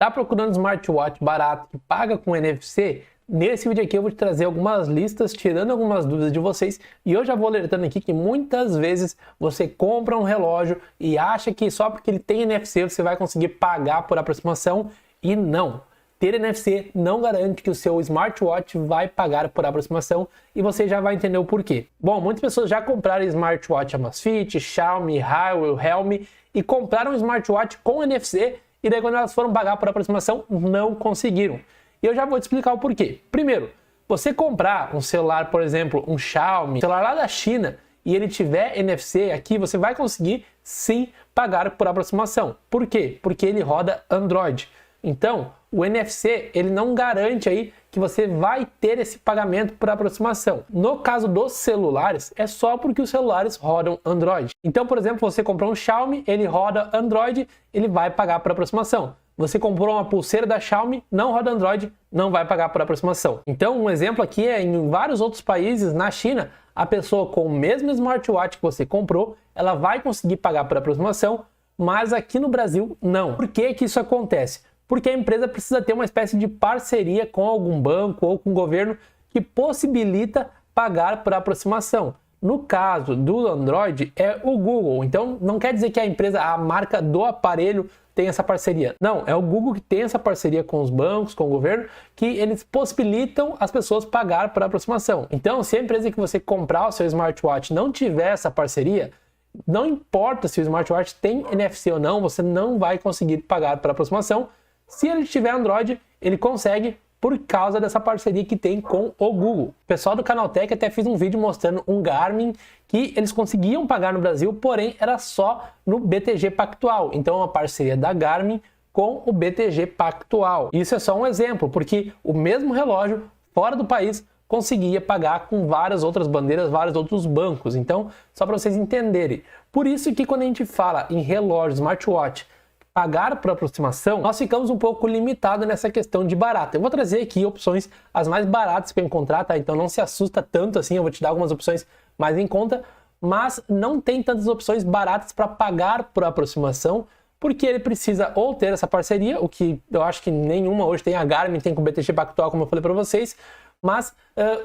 Tá procurando smartwatch barato que paga com NFC? Nesse vídeo aqui eu vou te trazer algumas listas, tirando algumas dúvidas de vocês, e eu já vou alertando aqui que muitas vezes você compra um relógio e acha que só porque ele tem NFC você vai conseguir pagar por aproximação, e não. Ter NFC não garante que o seu smartwatch vai pagar por aproximação, e você já vai entender o porquê. Bom, muitas pessoas já compraram smartwatch Amazfit, Xiaomi, Huawei, Helmi e compraram um smartwatch com NFC, e daí quando elas foram pagar por aproximação, não conseguiram. E eu já vou te explicar o porquê. Primeiro, você comprar um celular, por exemplo, um Xiaomi, celular lá da China, e ele tiver NFC aqui, você vai conseguir sim pagar por aproximação. Por quê? Porque ele roda Android. Então, o NFC, ele não garante aí que você vai ter esse pagamento por aproximação. No caso dos celulares, é só porque os celulares rodam Android. Então, por exemplo, você comprou um Xiaomi, ele roda Android, ele vai pagar por aproximação. Você comprou uma pulseira da Xiaomi, não roda Android, não vai pagar por aproximação. Então, um exemplo aqui é em vários outros países, na China, a pessoa com o mesmo smartwatch que você comprou, ela vai conseguir pagar por aproximação, mas aqui no Brasil, não. Por que que isso acontece? Porque a empresa precisa ter uma espécie de parceria com algum banco ou com o governo que possibilita pagar por aproximação. No caso do Android, é o Google. Então, não quer dizer que a empresa, a marca do aparelho tem essa parceria. Não, é o Google que tem essa parceria com os bancos, com o governo, que eles possibilitam as pessoas pagar por aproximação. Então, se a empresa que você comprar o seu smartwatch não tiver essa parceria, não importa se o smartwatch tem NFC ou não, você não vai conseguir pagar por aproximação. Se ele tiver Android, ele consegue por causa dessa parceria que tem com o Google. O pessoal do Canaltech até fez um vídeo mostrando um Garmin que eles conseguiam pagar no Brasil, porém era só no BTG Pactual. Então é uma parceria da Garmin com o BTG Pactual. Isso é só um exemplo, porque o mesmo relógio fora do país conseguia pagar com várias outras bandeiras, vários outros bancos. Então, só para vocês entenderem. Por isso que quando a gente fala em relógio, smartwatch, pagar por aproximação, nós ficamos um pouco limitados nessa questão de barato. Eu vou trazer aqui opções as mais baratas que eu encontrar, tá? Então não se assusta tanto assim, eu vou te dar algumas opções mais em conta, mas não tem tantas opções baratas para pagar por aproximação, porque ele precisa ou ter essa parceria, o que eu acho que nenhuma hoje tem, a Garmin tem com o BTG Pactual, como eu falei para vocês, mas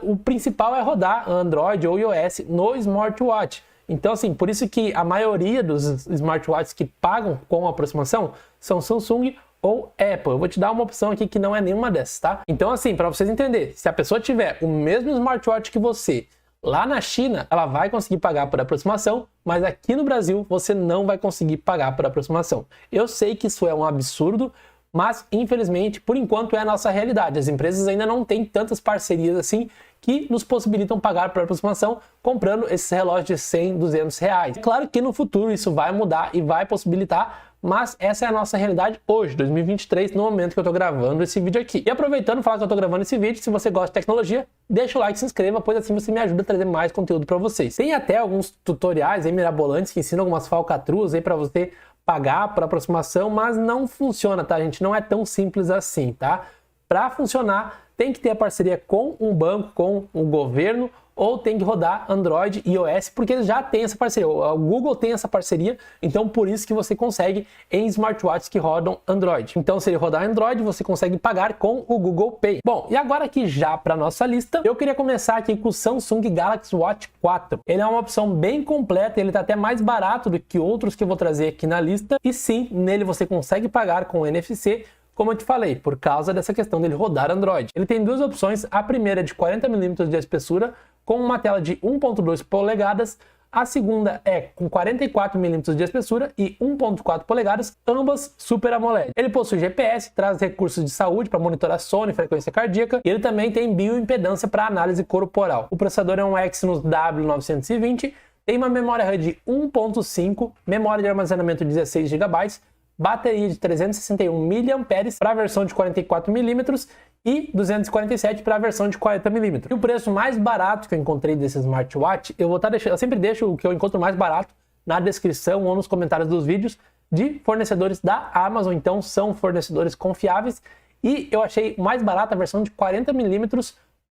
o principal é rodar Android ou iOS no smartwatch. Então, assim, por isso que a maioria dos smartwatches que pagam com aproximação são Samsung ou Apple. Eu vou te dar uma opção aqui que não é nenhuma dessas, tá? Então, assim, para vocês entenderem, se a pessoa tiver o mesmo smartwatch que você lá na China, ela vai conseguir pagar por aproximação, mas aqui no Brasil você não vai conseguir pagar por aproximação. Eu sei que isso é um absurdo, mas infelizmente, por enquanto, é a nossa realidade. As empresas ainda não têm tantas parcerias assim que nos possibilitam pagar por aproximação comprando esses relógios de 100, 200 reais. Claro que no futuro isso vai mudar e vai possibilitar, mas essa é a nossa realidade hoje, 2023, no momento que eu tô gravando esse vídeo aqui. E aproveitando, falar que eu tô gravando esse vídeo, se você gosta de tecnologia, deixa o like, se inscreva, pois assim você me ajuda a trazer mais conteúdo para vocês. Tem até alguns tutoriais aí mirabolantes que ensinam algumas falcatruas aí para você pagar por aproximação, mas não funciona, tá, gente? Não é tão simples assim, tá? Para funcionar, tem que ter a parceria com um banco, com o governo, ou tem que rodar Android e iOS, porque eles já têm essa parceria. O Google tem essa parceria, então por isso que você consegue em smartwatches que rodam Android. Então, se ele rodar Android, você consegue pagar com o Google Pay. Bom, e agora aqui já para nossa lista, eu queria começar aqui com o Samsung Galaxy Watch 4. Ele é uma opção bem completa, ele está até mais barato do que outros que eu vou trazer aqui na lista, e sim, nele você consegue pagar com NFC, como eu te falei, por causa dessa questão dele rodar Android. Ele tem duas opções, a primeira é de 40 mm de espessura, com uma tela de 1.2 polegadas, a segunda é com 44 mm de espessura e 1.4 polegadas, ambas Super AMOLED. Ele possui GPS, traz recursos de saúde para monitorar sono e frequência cardíaca, e ele também tem bioimpedância para análise corporal. O processador é um Exynos W920, tem uma memória RAM de 1.5, memória de armazenamento de 16 GB, bateria de 361 mAh para a versão de 44 mm e 247 para a versão de 40 mm. E o preço mais barato que eu encontrei desse smartwatch, eu vou estar deixando, eu sempre deixo o que eu encontro mais barato na descrição ou nos comentários dos vídeos de fornecedores da Amazon, então são fornecedores confiáveis, e eu achei mais barata a versão de 40 mm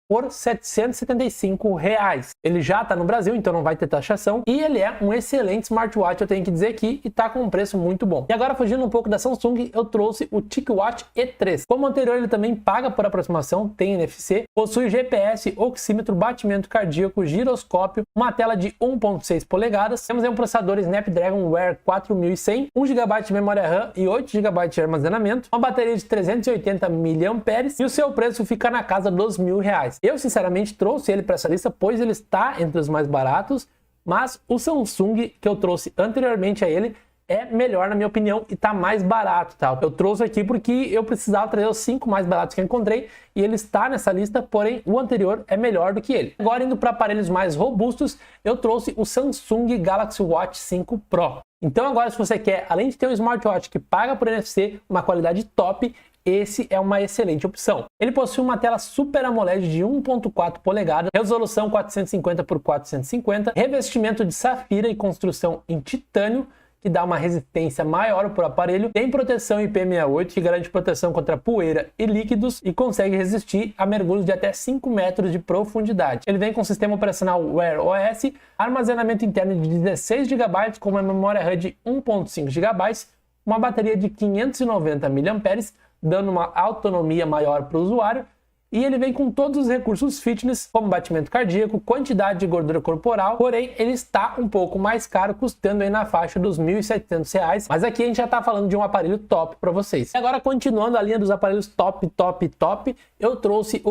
por R$ 775 reais. Ele já está no Brasil, então não vai ter taxação, e ele é um excelente smartwatch, eu tenho que dizer aqui, e está com um preço muito bom. E agora, fugindo um pouco da Samsung, eu trouxe o TicWatch E3. Como anterior, ele também paga por aproximação, tem NFC, possui GPS, oxímetro, batimento cardíaco, giroscópio, uma tela de 1.6 polegadas, temos aí um processador Snapdragon Wear 4100, 1 GB de memória RAM e 8 GB de armazenamento, uma bateria de 380 mAh, e o seu preço fica na casa dos R$ 1.000. Eu, sinceramente, trouxe ele para essa lista, pois ele está entre os mais baratos, mas o Samsung que eu trouxe anteriormente a ele é melhor, na minha opinião, e está mais barato, tá? Eu trouxe aqui porque eu precisava trazer os 5 mais baratos que eu encontrei, e ele está nessa lista, porém o anterior é melhor do que ele. Agora, indo para aparelhos mais robustos, eu trouxe o Samsung Galaxy Watch 5 Pro. Então agora, se você quer, além de ter um smartwatch que paga por NFC, uma qualidade top, esse é uma excelente opção. Ele possui uma tela Super AMOLED de 1.4 polegadas, resolução 450 por 450, revestimento de safira e construção em titânio, que dá uma resistência maior para o aparelho, tem proteção IP68, que garante proteção contra poeira e líquidos e consegue resistir a mergulhos de até 5 metros de profundidade. Ele vem com sistema operacional Wear OS, armazenamento interno de 16 GB com uma memória RAM de 1.5 GB, uma bateria de 590 mAh, dando uma autonomia maior para o usuário, e ele vem com todos os recursos fitness, como batimento cardíaco, quantidade de gordura corporal, porém ele está um pouco mais caro, custando aí na faixa dos R$ 1.700, mas aqui a gente já está falando de um aparelho top para vocês. E agora, continuando a linha dos aparelhos top, eu trouxe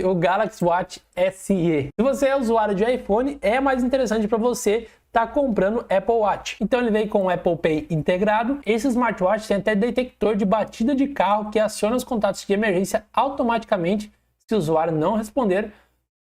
o Galaxy Watch SE. Se você é usuário de iPhone, é mais interessante para você tá comprando Apple Watch. Então ele vem com o Apple Pay integrado. Esse smartwatch tem até detector de batida de carro que aciona os contatos de emergência automaticamente se o usuário não responder,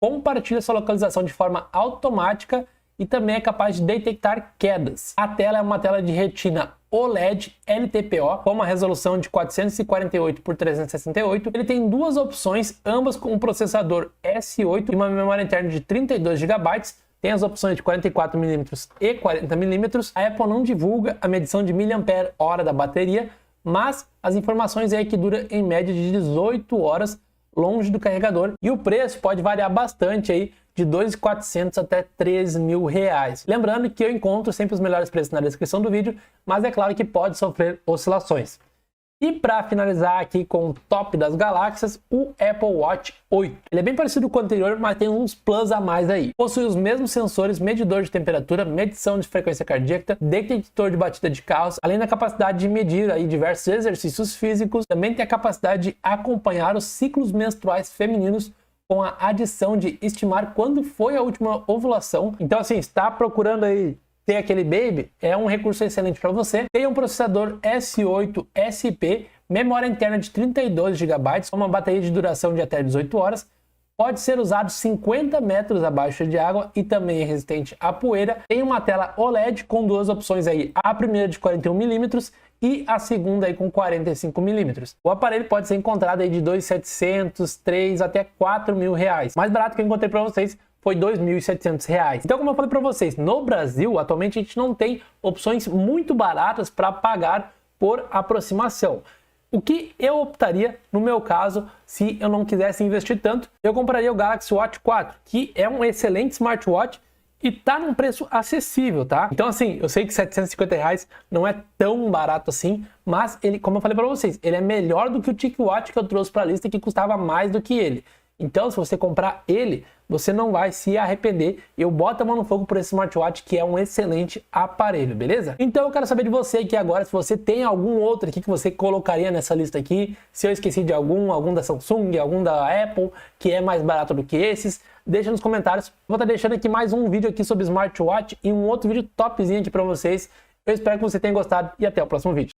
compartilha sua localização de forma automática e também é capaz de detectar quedas. A tela é uma tela de retina OLED LTPO com uma resolução de 448 por 368. Ele tem duas opções, ambas com um processador S8 e uma memória interna de 32 GB. Tem as opções de 44mm e 40mm. A Apple não divulga a medição de mAh da bateria, mas as informações é que dura em média de 18 horas longe do carregador. E o preço pode variar bastante aí, de R$ 2.400 até R$ 3.000. Lembrando que eu encontro sempre os melhores preços na descrição do vídeo, mas é claro que pode sofrer oscilações. E para finalizar aqui com o top das galáxias, o Apple Watch 8. Ele é bem parecido com o anterior, mas tem uns plus a mais aí. Possui os mesmos sensores, medidor de temperatura, medição de frequência cardíaca, detector de batida de carros, além da capacidade de medir aí diversos exercícios físicos. Também tem a capacidade de acompanhar os ciclos menstruais femininos, com a adição de estimar quando foi a última ovulação. Então, assim, está procurando aí ter aquele baby, é um recurso excelente para você. Tem um processador S8 SP, memória interna de 32 GB, uma bateria de duração de até 18 horas, pode ser usado 50 metros abaixo de água e também é resistente à poeira. Tem uma tela OLED com duas opções aí, a primeira de 41mm e a segunda aí com 45mm. O aparelho pode ser encontrado aí de 2.700, 3 até R$ 4.000. Mais barato que eu encontrei para vocês foi R$ 2.700. Então, como eu falei para vocês, no Brasil, atualmente a gente não tem opções muito baratas para pagar por aproximação. O que eu optaria, no meu caso, se eu não quisesse investir tanto, eu compraria o Galaxy Watch 4, que é um excelente smartwatch e tá num preço acessível, tá? Então, assim, eu sei que R$ 750 não é tão barato assim, mas ele, como eu falei para vocês, ele é melhor do que o TicWatch que eu trouxe para a lista, que custava mais do que ele. Então, se você comprar ele, você não vai se arrepender. Eu boto a mão no fogo por esse smartwatch, que é um excelente aparelho, beleza? Então eu quero saber de você aqui agora, se você tem algum outro aqui que você colocaria nessa lista aqui, se eu esqueci de algum da Samsung, algum da Apple, que é mais barato do que esses, deixa nos comentários. Vou estar deixando aqui mais um vídeo aqui sobre smartwatch e um outro vídeo topzinho aqui para vocês. Eu espero que você tenha gostado e até o próximo vídeo.